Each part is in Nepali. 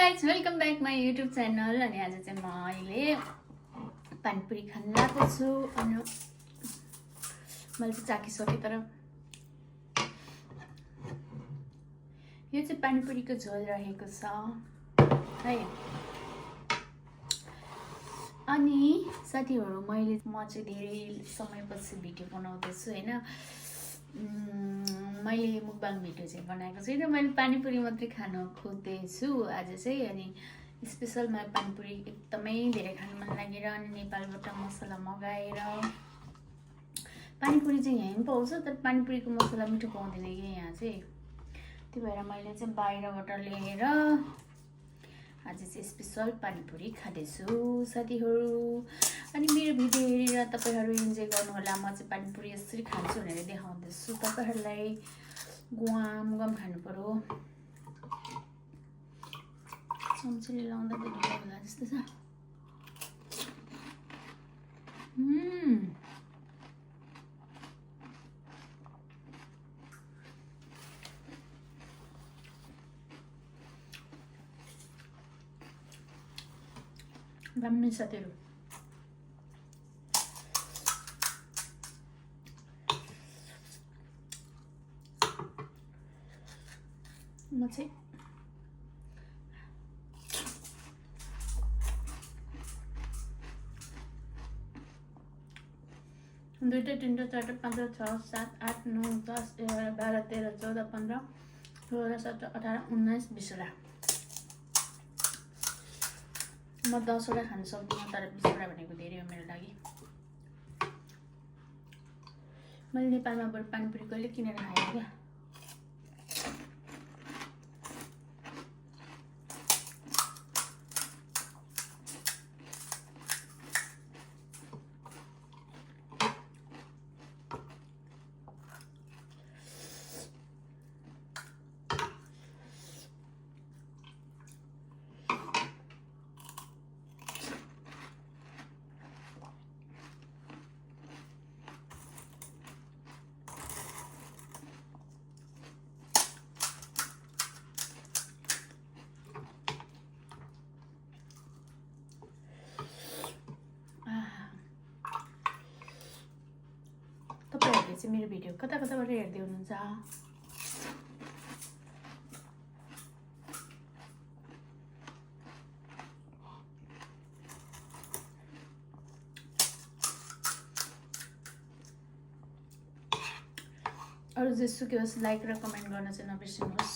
Guys welcome back my YouTube channel. अनि आज चाहिँ म अहिले पानीपुरी खान लागेको छु। अनि मैले चाहिँ चाखिसकेँ, तर यो चाहिँ पानीपुरीको झोल रहेको छ है। अनि साथीहरू, म चाहिँ धेरै समयपछि भिडियो बनाउँदैछु होइन। मैले मुकबाङ भिडियो चाहिँ बनाएको छैन, मैले पानीपुरी मात्रै खान खोज्दैछु आज चाहिँ। अनि स्पेसलमा पानीपुरी एकदमै धेरै खान मन लागेर अनि नेपालबाट मसला मगाएर, पानीपुरी चाहिँ यहीँ पनि पाउँछ तर पानीपुरीको मसला मिठो पाउँदैन कि यहाँ चाहिँ, त्यही भएर मैले चाहिँ बाहिरबाट ल्याएर आज चाहिँ स्पेसल पानीपुरी खाँदैछु साथीहरू। अनि मेरो भिडियो हेरेर तपाईहरू इन्जोय गर्नुहोला। म चाहिँ पानीपुरी यसरी खान्छु भनेर देखाउँदैछु तपाईहरूलाई। गुवाम खानु पर्यो, चम्चीले लाउँदा त ढिलो होला जस्तो छ। दामी साथीहरू। म चाहिँ दुईटा, तीनटा, चारटा, पाँचटा, 6, 7, 8, 9, 10, 11, 12, 13, 14, 15, 16, 17, 18, 19, 20वटा। म 10वटा खान सक्दिनँ, तर 20वटा भनेको धेरै हो मेरो लागि। मैले नेपालमा बरु पानीपुरी कहिले किनेर खाएँ क्या। तपाईहरुले चाहिँ मेरो भिडियो कताबाट हेर्दै हुनुहुन्छ? अरू जेसुकै होस्, लाइक र कमेन्ट गर्न चाहिँ नबिर्सिनुहोस्।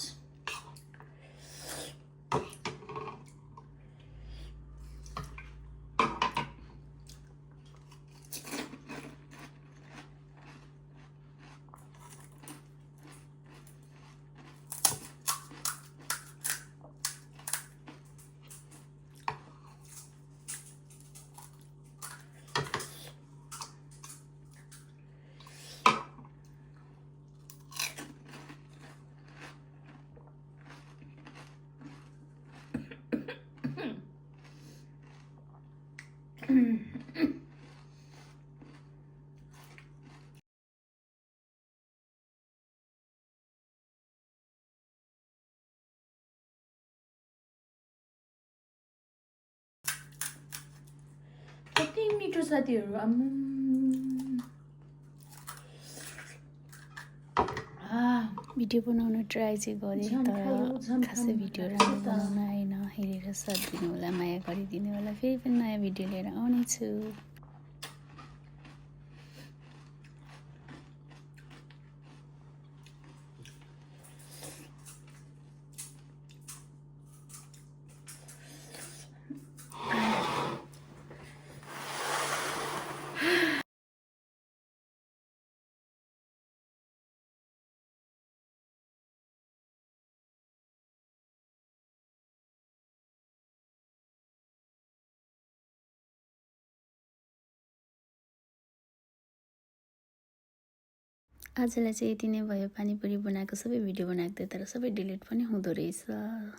कति मिठो साथीहरू। भिडियो बनाउन ट्राई चाहिँ गरेँ, तर खासै भिडियो राम्रो बनाउन आएन। हेरेर साथ दिनु होला, माया गरिदिनु होला। फेरि पनि नयाँ भिडियो लिएर आउने छु। आजलाई चाहिँ यति नै भयो। पानीपुरी बनाएको सबै भिडियो बनाएको थिएँ, तर सबै डिलिट पनि हुँदो रहेछ।